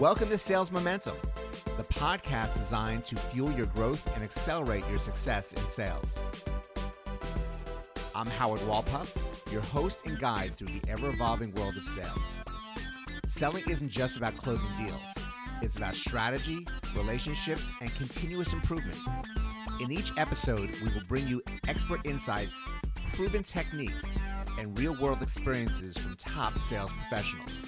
Welcome to Sales Momentum, the podcast designed to fuel your growth and accelerate your success in sales. I'm Howard Wolpoff, your host and guide through the ever-evolving world of sales. Selling isn't just about closing deals. It's about strategy, relationships, and continuous improvement. In each episode, we will bring you expert insights, proven techniques, and real-world experiences from top sales professionals.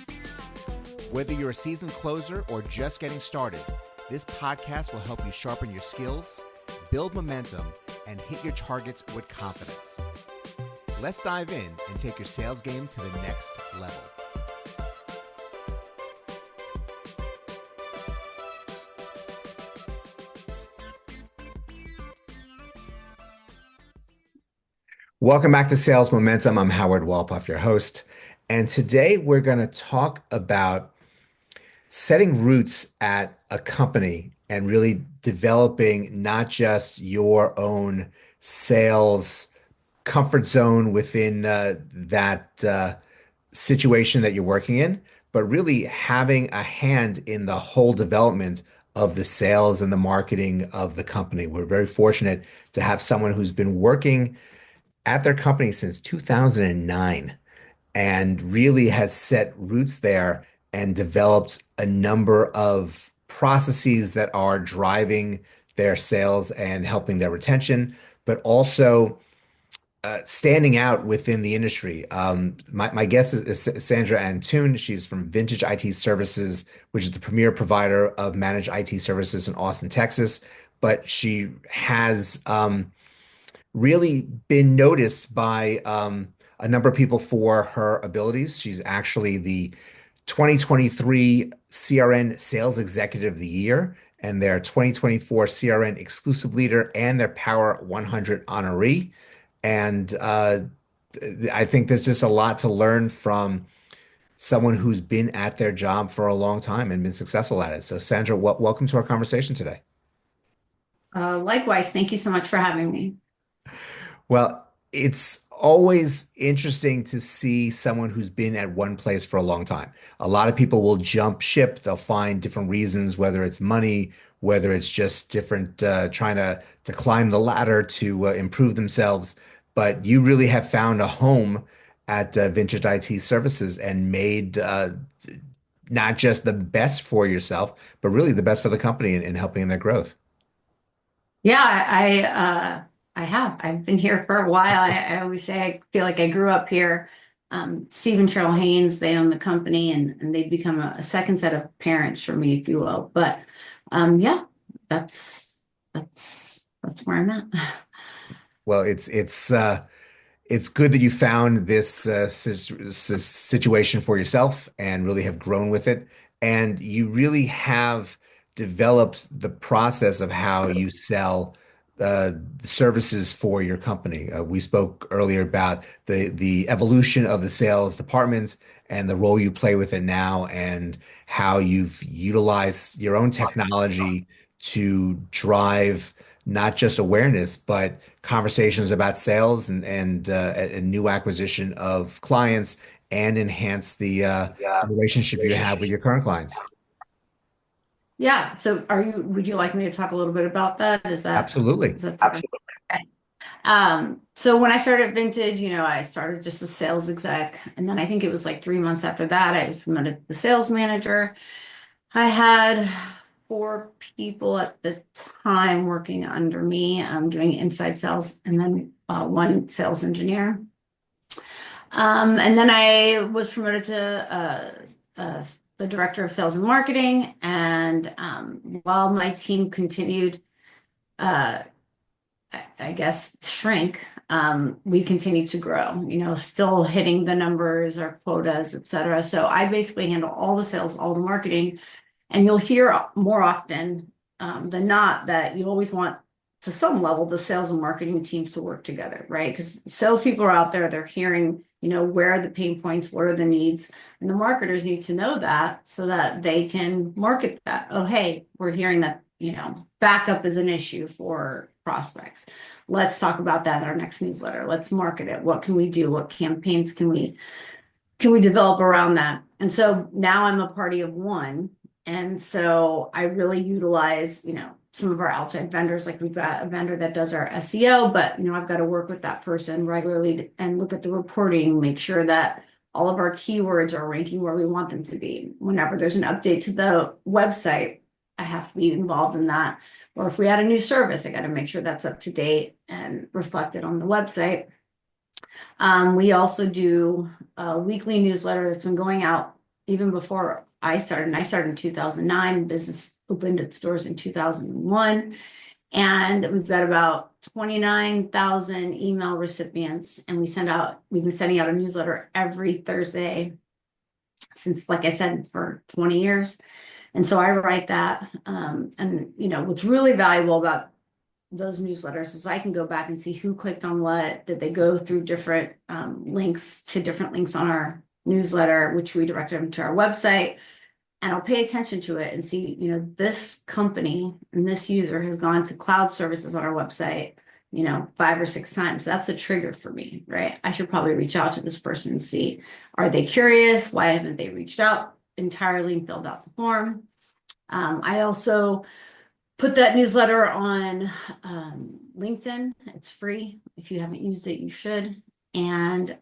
Whether you're a seasoned closer or just getting started, this podcast will help you sharpen your skills, build momentum, and hit your targets with confidence. Let's dive in and take your sales game to the next level. Welcome back to Sales Momentum. I'm Howard Wolpoff, your host. And today we're going to talk about setting roots at a company and really developing not just your own sales comfort zone within that situation that you're working in, but really having a hand in the whole development of the sales and the marketing of the company. We're very fortunate to have someone who's been working at their company since 2009 and really has set roots there and developed a number of processes that are driving their sales and helping their retention, but also standing out within the industry. My guest is Sandra Antoun. She's from Vintage IT Services, which is the premier provider of managed IT services in Austin, Texas. But she has really been noticed by a number of people for her abilities. She's actually the 2023 CRN Sales Executive of the Year and their 2024 CRN Exclusive Leader and their Power 100 Honoree. And I think there's just a lot to learn from someone who's been at their job for a long time and been successful at it. So Sandra, welcome to our conversation today. Likewise, thank you so much for having me. Well, it's always interesting to see someone who's been at one place for a long time. A lot of people will jump ship. They'll find different reasons, whether it's money, whether it's just different, trying to climb the ladder to improve themselves. But you really have found a home at Vintage IT Services and made not just the best for yourself, but really the best for the company in helping in their growth. Yeah, I have. I've been here for a while. I always say I feel like I grew up here. Steve and Cheryl Haynes, they own the company, and they've become a second set of parents for me, if you will. But yeah, that's where I'm at. Well, it's good that you found this situation for yourself and really have grown with it, and you really have developed the process of how you sell services for your company. We spoke earlier about the evolution of the sales department and the role you play with it now, and how you've utilized your own technology to drive not just awareness, but conversations about sales and a new acquisition of clients and enhance the relationship you have with your current clients. Yeah. So would you like me to talk a little bit about that? Absolutely. Absolutely. Okay. So when I started at Vintage, I started just as sales exec. And then I think it was like 3 months after that, I was promoted to the sales manager. I had 4 people at the time working under me, doing inside sales, and then 1 sales engineer. And then I was promoted to the director of sales and marketing. And while my team continued, I guess, shrink, we continued to grow, still hitting the numbers, our quotas, et cetera. So I basically handle all the sales, all the marketing. And you'll hear more often than not that you always want, to some level, the sales and marketing teams to work together, right? Because salespeople are out there, they're hearing, where are the pain points, what are the needs, and the marketers need to know that so that they can market that. Oh, hey, we're hearing that, backup is an issue for prospects. Let's talk about that in our next newsletter. Let's market it. What can we do? What campaigns can we develop around that? And so now I'm a party of one. And so I really utilize, some of our outside vendors, like we've got a vendor that does our SEO, but I've got to work with that person regularly and look at the reporting, make sure that all of our keywords are ranking where we want them to be. Whenever there's an update to the website, I have to be involved in that. Or if we add a new service, I got to make sure that's up to date and reflected on the website. We also do a weekly newsletter that's been going out even before I started. And I started in 2009. Business opened its doors in 2001. And we've got about 29,000 email recipients. And we've been sending out a newsletter every Thursday since, like I said, for 20 years. And so I write that. What's really valuable about those newsletters is I can go back and see who clicked on what. Did they go through different links to different links on our newsletter, which redirected them to our website. And I'll pay attention to it and see, this company and this user has gone to cloud services on our website, 5 or 6 times. That's a trigger for me, right? I should probably reach out to this person and see, are they curious? Why haven't they reached out entirely and filled out the form? I also put that newsletter on LinkedIn. It's free. If you haven't used it, you should. And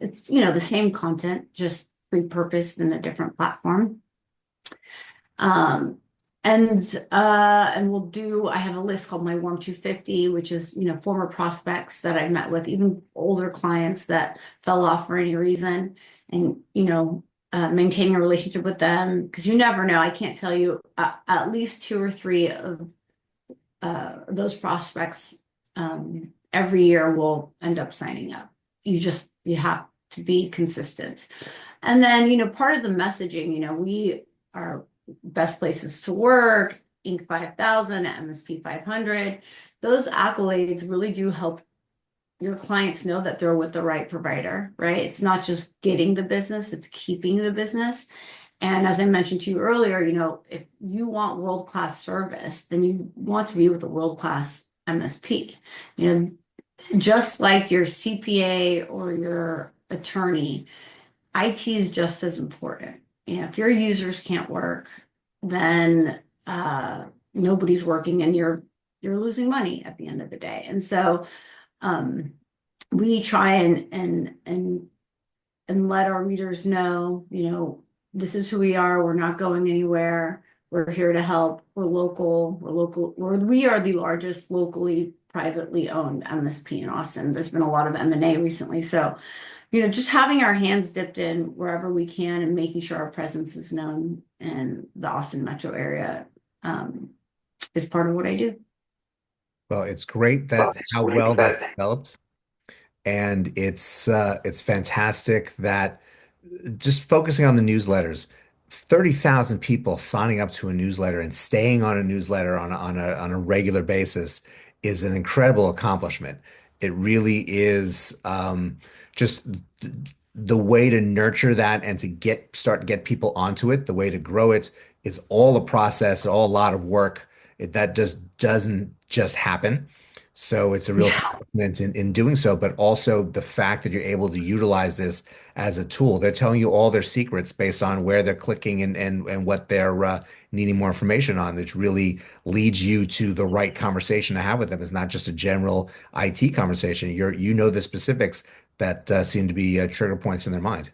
it's, the same content, just repurposed in a different platform. I have a list called my Warm 250, which is, former prospects that I've met with, even older clients that fell off for any reason, and, maintaining a relationship with them, because you never know. I can't tell you, at least 2 or 3 of those prospects every year will end up signing up. You have to be consistent. And then, part of the messaging, we are best places to work, Inc. 5000, MSP 500. Those accolades really do help your clients know that they're with the right provider, right? It's not just getting the business, it's keeping the business. And as I mentioned to you earlier, if you want world-class service, then you want to be with a world-class MSP. Just like your CPA or your attorney, IT is just as important. If your users can't work, then nobody's working, and you're losing money at the end of the day. And so we try and let our readers know, this is who we are. We're not going anywhere. We're here to help. We're local. We are the largest locally privately owned MSP in Austin. There's been a lot of M&A recently. So, just having our hands dipped in wherever we can and making sure our presence is known in the Austin metro area is part of what I do. Well, it's great that how well that's developed. And it's fantastic that just focusing on the newsletters, 30,000 people signing up to a newsletter and staying on a newsletter on a regular basis is an incredible accomplishment. It really is just the way to nurture that and to get people onto it, the way to grow it is all a process, all a lot of work. That just doesn't just happen. So it's a real Yeah. compliment in doing so, but also the fact that you're able to utilize this as a tool. They're telling you all their secrets based on where they're clicking and what they're needing more information on, which really leads you to the right conversation to have with them. It's not just a general IT conversation. You know the specifics that seem to be trigger points in their mind.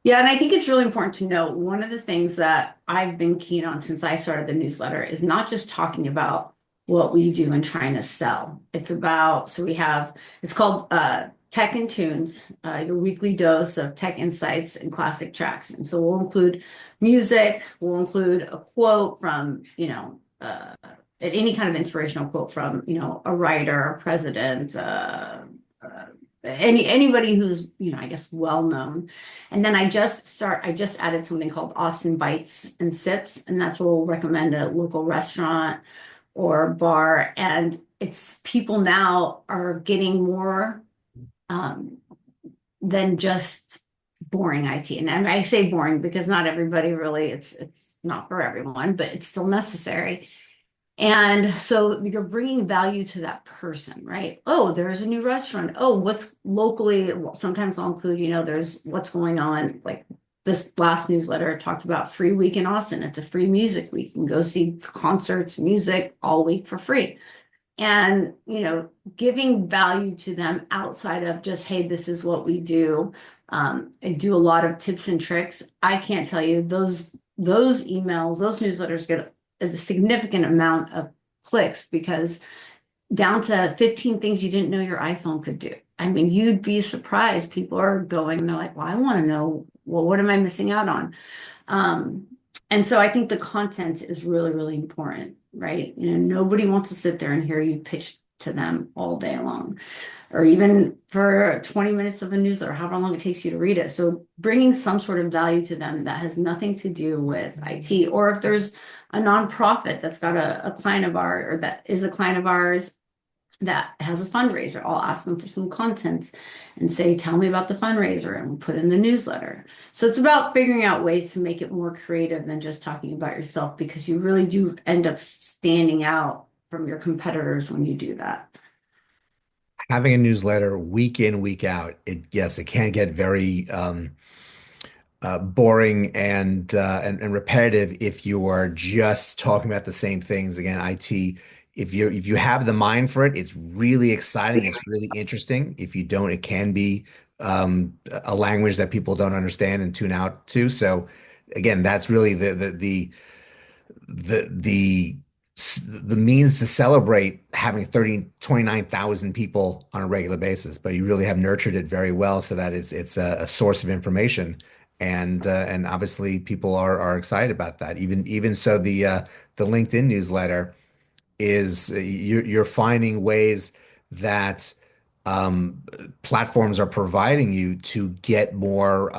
Yeah, and I think it's really important to note one of the things that I've been keen on since I started the newsletter is not just talking about what we do and trying to sell. It's called Tech and Tunes, your weekly dose of tech insights and classic tracks. And so we'll include music, we'll include a quote from, any kind of inspirational quote from, a writer, a president, anybody who's, I guess, well known. And then I just added something called Austin Bites and Sips, and that's where we'll recommend a local restaurant or bar. And it's people now are getting more than just boring IT. And I say boring because not everybody really, it's not for everyone, but it's still necessary. And so you're bringing value to that person, right? Oh, there's a new restaurant. Oh, what's locally? Well, sometimes I'll include, there's what's going on, like this last newsletter talks about free week in Austin. It's a free music week. You can go see concerts, music all week for free. And, giving value to them outside of just, hey, this is what we do. I do a lot of tips and tricks. I can't tell you those emails, those newsletters get a significant amount of clicks because down to 15 things you didn't know your iPhone could do. I mean, you'd be surprised. People are going, and they're like, well, I want to know, well, what am I missing out on? Um, and so I think the content is really, really important, right? Nobody wants to sit there and hear you pitch to them all day long, or even for 20 minutes of a newsletter, however long it takes you to read it. So bringing some sort of value to them that has nothing to do with IT, or if there's a nonprofit that's got a client of ours, or that is a client of ours that has a fundraiser, I'll ask them for some content and say, tell me about the fundraiser, and we'll put in the newsletter. So it's about figuring out ways to make it more creative than just talking about yourself, because you really do end up standing out from your competitors when you do that. Having a newsletter week in, week out, yes, it can get very boring and repetitive if you are just talking about the same things. Again, IT, if you have the mind for it, it's really exciting. It's really interesting. If you don't, it can be a language that people don't understand and tune out to. So again, that's really the the means to celebrate having 29,000 people on a regular basis, but you really have nurtured it very well so that it's a source of information. And obviously people are excited about that. Even so, the LinkedIn newsletter is you're finding ways that platforms are providing you to get more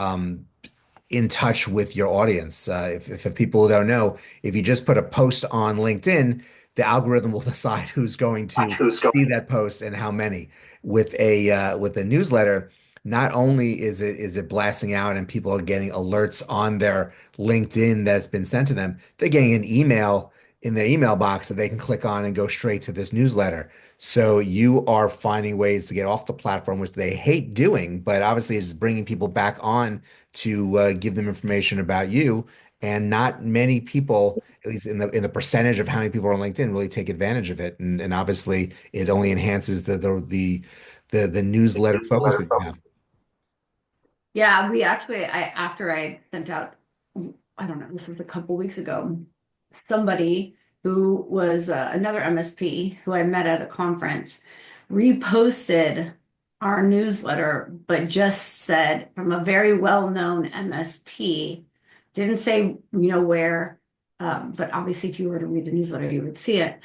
in touch with your audience. If people don't know, if you just put a post on LinkedIn, the algorithm will decide who's going to Who's going? see that post and how many. With a newsletter, not only is it blasting out and people are getting alerts on their LinkedIn that's been sent to them, they're getting an email in their email box that they can click on and go straight to this newsletter. So you are finding ways to get off the platform, which they hate doing, but obviously is bringing people back on to give them information about you. And not many people, at least in the percentage of how many people are on LinkedIn, really take advantage of it. And obviously, it only enhances the newsletter focus that you have. Yeah, we actually, after I sent out, I don't know, this was a couple weeks ago, somebody who was another MSP who I met at a conference reposted our newsletter, but just said from a very well-known MSP, didn't say, where, but obviously if you were to read the newsletter, you would see it.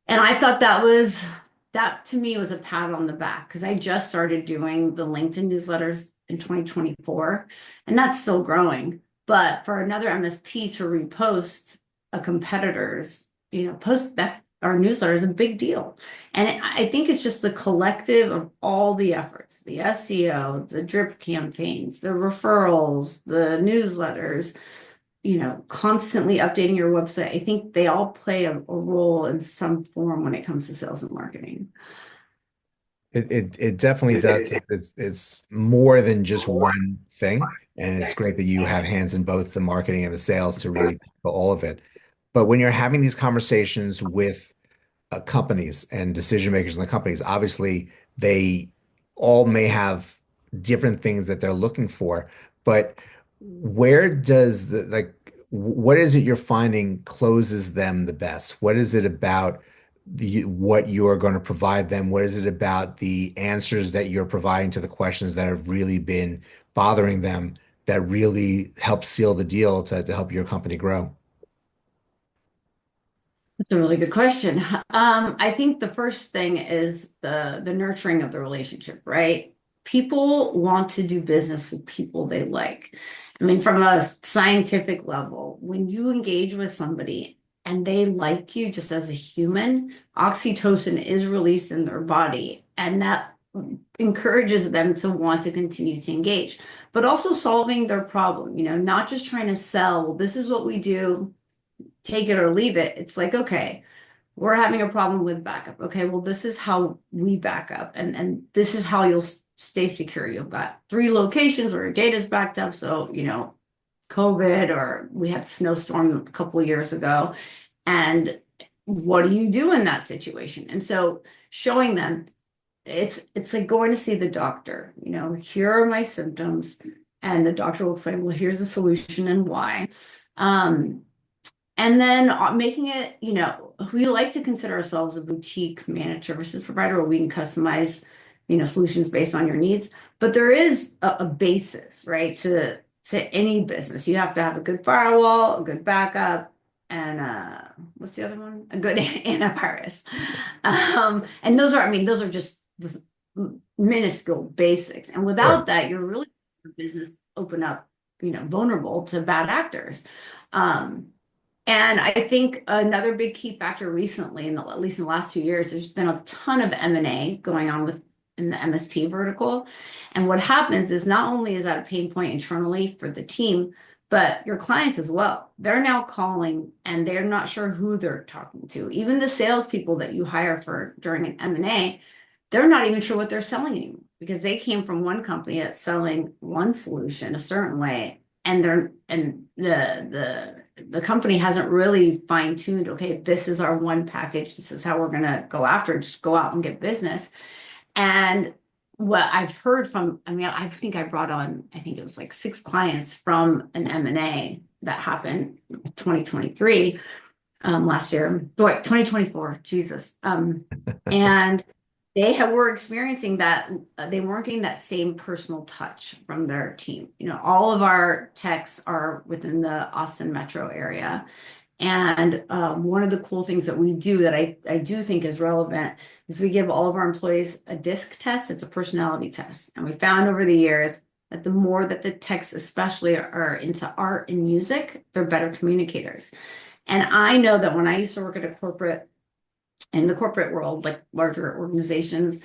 And I thought that to me was a pat on the back, because I just started doing the LinkedIn newsletters in 2024, and that's still growing. But for another MSP to repost a competitor's, post, that's our newsletter, is a big deal. And I think it's just the collective of all the efforts, the SEO, the drip campaigns, the referrals, the newsletters, constantly updating your website. I think they all play a role in some form when it comes to sales and marketing. It definitely does. It's more than just one thing, and it's great that you have hands in both the marketing and the sales to really tackle all of it. But when you're having these conversations with companies and decision makers in the companies, obviously they all may have different things that they're looking for, but where does what is it you're finding closes them the best? What is it about what you're going to provide them? What is it about the answers that you're providing to the questions that have really been bothering them that really help seal the deal to help your company grow? That's a really good question. I think the first thing is the nurturing of the relationship, right? People want to do business with people they like. I mean, from a scientific level, when you engage with somebody and they like you just as a human, oxytocin is released in their body, and that encourages them to want to continue to engage, but also solving their problem, not just trying to sell, well, this is what we do, take it or leave it. It's like, okay, we're having a problem with backup. Okay, well, this is how we back up, and this is how you'll stay secure. You've got 3 locations where your data is backed up. So, COVID, or we had a snowstorm a couple of years ago. And what do you do in that situation? And so showing them it's like going to see the doctor. Here are my symptoms, and the doctor will explain, well, here's the solution and why. Um, and then making it, we like to consider ourselves a boutique managed services provider where we can customize, solutions based on your needs. But there is a basis, right, to any business. You have to have a good firewall, a good backup, and what's the other one? A good antivirus. And those are just minuscule basics. And without Sure. that, you're really business open up, vulnerable to bad actors. Um, and I think another big key factor recently, at least in the last 2 years, there's been a ton of M&A going on in the MSP vertical. And what happens is not only is that a pain point internally for the team, but your clients as well. They're now calling and they're not sure who they're talking to. Even the salespeople that you hire for during an M&A, they're not even sure what they're selling anymore because they came from one company that's selling one solution a certain way, and the company hasn't really fine-tuned, okay, this is our one package, this is how we're going to go after it, just go out and get business. And what I've heard from, I think I brought on, I think it was like 6 clients from an M&A that happened 2023, last year, 2024, Jesus. And were experiencing that they weren't getting that same personal touch from their team. All of our techs are within the Austin metro area. And one of the cool things that we do that I do think is relevant is we give all of our employees a DISC test. It's a personality test. And we found over the years that the more that the techs especially are into art and music, they're better communicators. And I know that when I used to work in the corporate world, like larger organizations,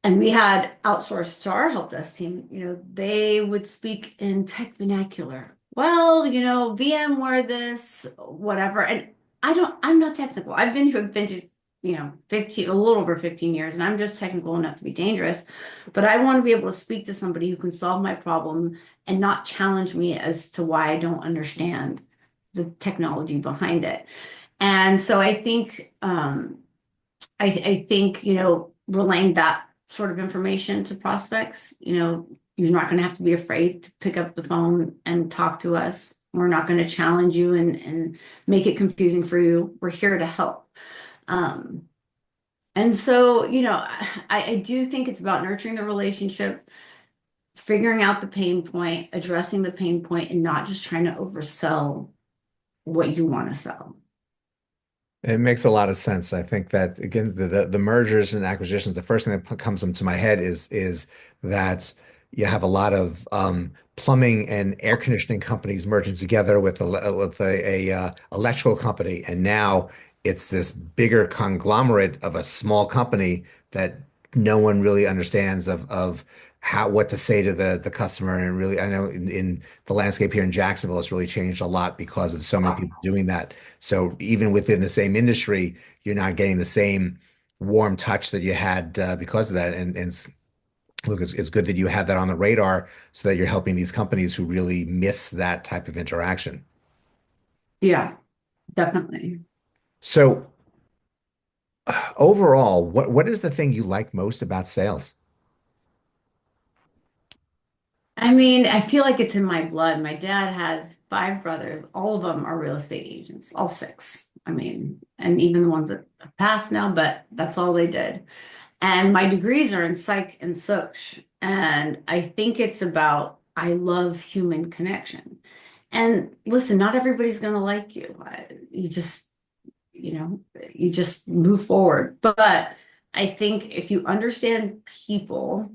and we had outsourced to our help desk team, they would speak in tech vernacular. Well, VMware this, whatever. And I'm not technical. I've been here vintage, 15, a little over 15 years, and I'm just technical enough to be dangerous. But I want to be able to speak to somebody who can solve my problem and not challenge me as to why I don't understand the technology behind it. And so I think, relaying that sort of information to prospects, you're not going to have to be afraid to pick up the phone and talk to us. We're not going to challenge you and make it confusing for you. We're here to help. And so, I do think it's about nurturing the relationship, figuring out the pain point, addressing the pain point, and not just trying to oversell what you want to sell. It makes a lot of sense. I think that again, the mergers and acquisitions, the first thing that comes into my head is that you have a lot of plumbing and air conditioning companies merging together with a electrical company, and now it's this bigger conglomerate of a small company that no one really understands of how what to say to the customer. And really, I know in the landscape here in Jacksonville, it's really changed a lot because of so many people doing that. So even within the same industry, you're not getting the same warm touch that you had because of that. And look, it's good that you have that on the radar so that you're helping these companies who really miss that type of interaction. Yeah, definitely. So overall, what is the thing you like most about sales? I feel like it's in my blood. My dad has 5 brothers. All of them are real estate agents, all 6. And even the ones that have passed now, but that's all they did. And my degrees are in psych and soc. And I think it's about, I love human connection. And listen, not everybody's going to like you. You just move forward. But I think if you understand people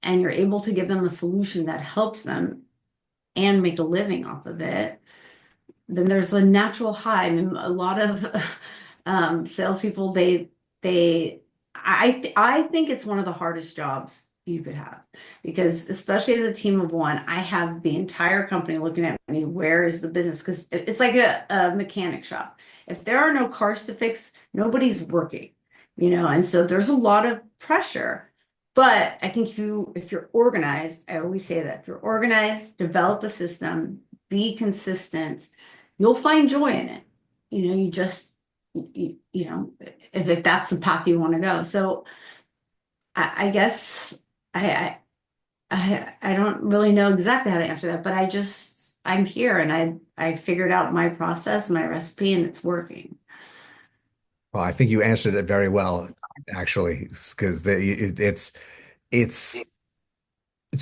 and you're able to give them a solution that helps them and make a living off of it, then there's a natural high. A lot of salespeople, I think it's one of the hardest jobs you could have because especially as a team of one, I have the entire company looking at me, where is the business? Because it's like a mechanic shop. If there are no cars to fix, nobody's working, and so there's a lot of pressure. But I think if you're organized, I always say that if you're organized, develop a system, be consistent. You'll find joy in it. You just, if that's the path you want to go. So I guess I, I don't really know exactly how to answer that, but I'm here and I figured out my process, my recipe, and it's working. Well, I think you answered it very well, actually, because it's it's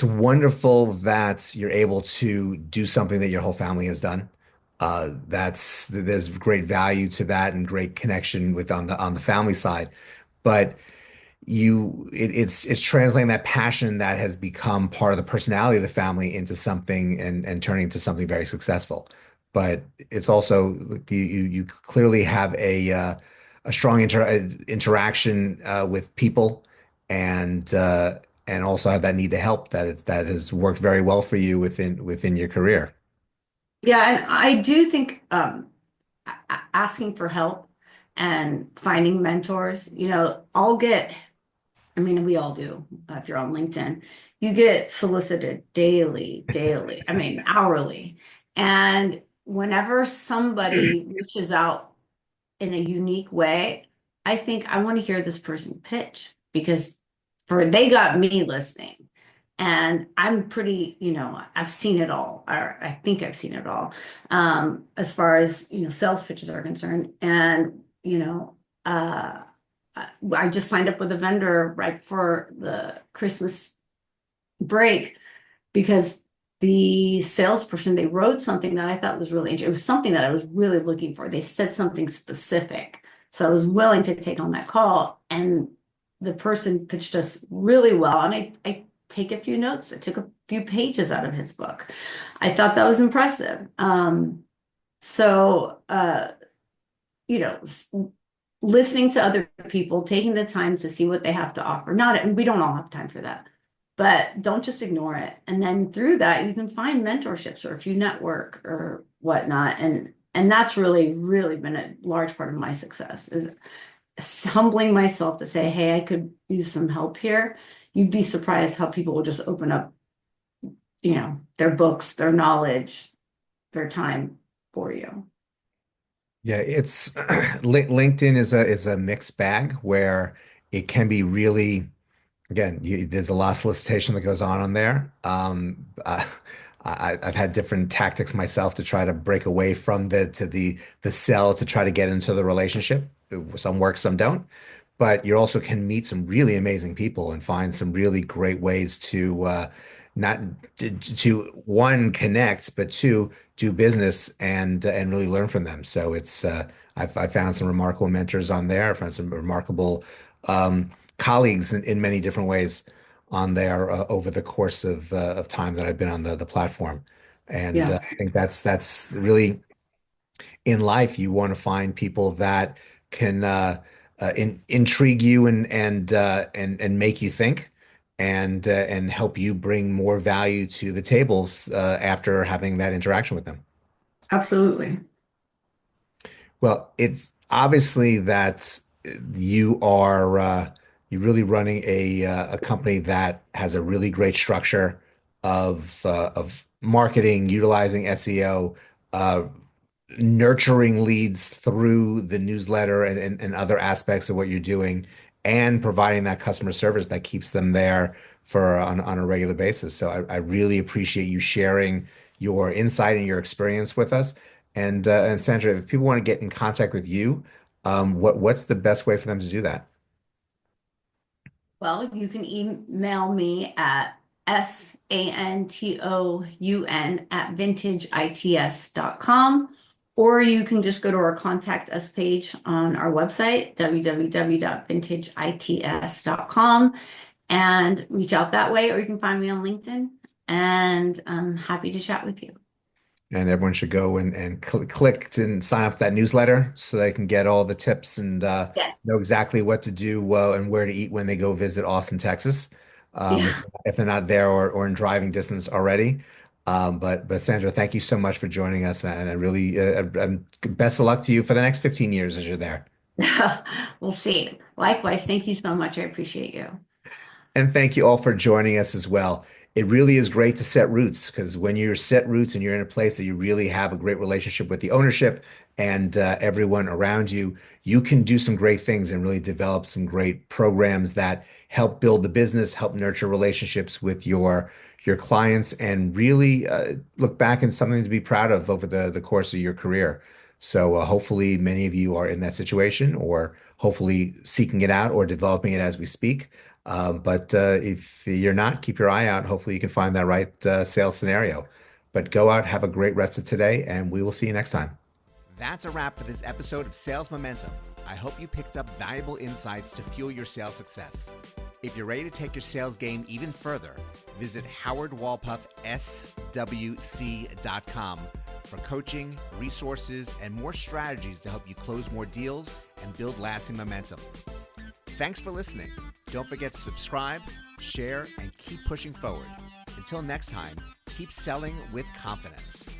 wonderful that you're able to do something that your whole family has done. There's great value to that and great connection with on the family side. But it's translating that passion that has become part of the personality of the family into something and turning into something very successful. But it's also you clearly have a strong interaction with people and also have that need to help that has worked very well for you within your career. Yeah, and I do think asking for help and finding mentors, I'll get, I mean, we all do if you're on LinkedIn, you get solicited daily, daily, I mean, hourly. And whenever somebody reaches out in a unique way, I think I want to hear this person pitch because they got me listening. And I'm pretty, I've seen it all, or I think I've seen it all, as far as, sales pitches are concerned. And, I just signed up with a vendor right before the Christmas break because the salesperson, they wrote something that I thought was really interesting. It was something that I was really looking for. They said something specific. So I was willing to take on that call. And the person pitched us really well. And I take a few notes. I took a few pages out of his book. I thought that was impressive. So, you know, listening to other people, taking the time to see what they have to offer. Not, and we don't all have time for that, but don't just ignore it. And then through that, you can find mentorships or if you network or whatnot. And that's really, really been a large part of my success is humbling myself to say, hey, I could use some help here. You'd be surprised how people will just open up, their books, their knowledge, their time for you. Yeah, it's LinkedIn is a mixed bag where it can be really. Again, there's a lot of solicitation that goes on there. I've had different tactics myself to try to break away from the sell to try to get into the relationship. Some work, some don't. But you also can meet some really amazing people and find some really great ways to not to one connect, but two do business and really learn from them. So I've found some remarkable mentors on there. I found some remarkable colleagues in many different ways on there over the course of time that I've been on the platform. And Yeah, I think that's really in life. You want to find people that can intrigue you and make you think and help you bring more value to the tables after having that interaction with them. absolutely. Well, it's obviously that you are you're really running a company that has a really great structure of marketing, utilizing SEO, uh, nurturing leads through the newsletter and other aspects of what you're doing, and providing that customer service that keeps them there for on a regular basis. So I really appreciate you sharing your insight and your experience with us. And Sandra, if people want to get in contact with you, what's the best way for them to do that? Well, you can email me at santoun at vintageits.com, or you can just go to our contact us page on our website, www.vintageits.com, and reach out that way, or you can find me on LinkedIn, and I'm happy to chat with you. And everyone should go and click to sign up to that newsletter so they can get all the tips and Yes. know exactly what to do and where to eat when they go visit Austin, Texas, Yeah. if they're not there or in driving distance already. But Sandra, thank you so much for joining us, and I really best of luck to you for the next 15 years as you're there. We'll see. Likewise, thank you so much. I appreciate you. And thank you all for joining us as well. it really is great to set roots because when you're set roots and you're in a place that you really have a great relationship with the ownership and everyone around you, you can do some great things and really develop some great programs that help build the business, help nurture relationships with your clients, and really look back and something to be proud of over the course of your career. So hopefully many of you are in that situation or hopefully seeking it out or developing it as we speak. But if you're not, keep your eye out. Hopefully you can find that right sales scenario. But go out, have a great rest of today, and we will see you next time. That's a wrap for this episode of Sales Momentum. I hope you picked up valuable insights to fuel your sales success. If you're ready to take your sales game even further, visit howardwolpoffswc.com for coaching, resources, and more strategies to help you close more deals and build lasting momentum. Thanks for listening. Don't forget to subscribe, share, and keep pushing forward. Until next time, keep selling with confidence.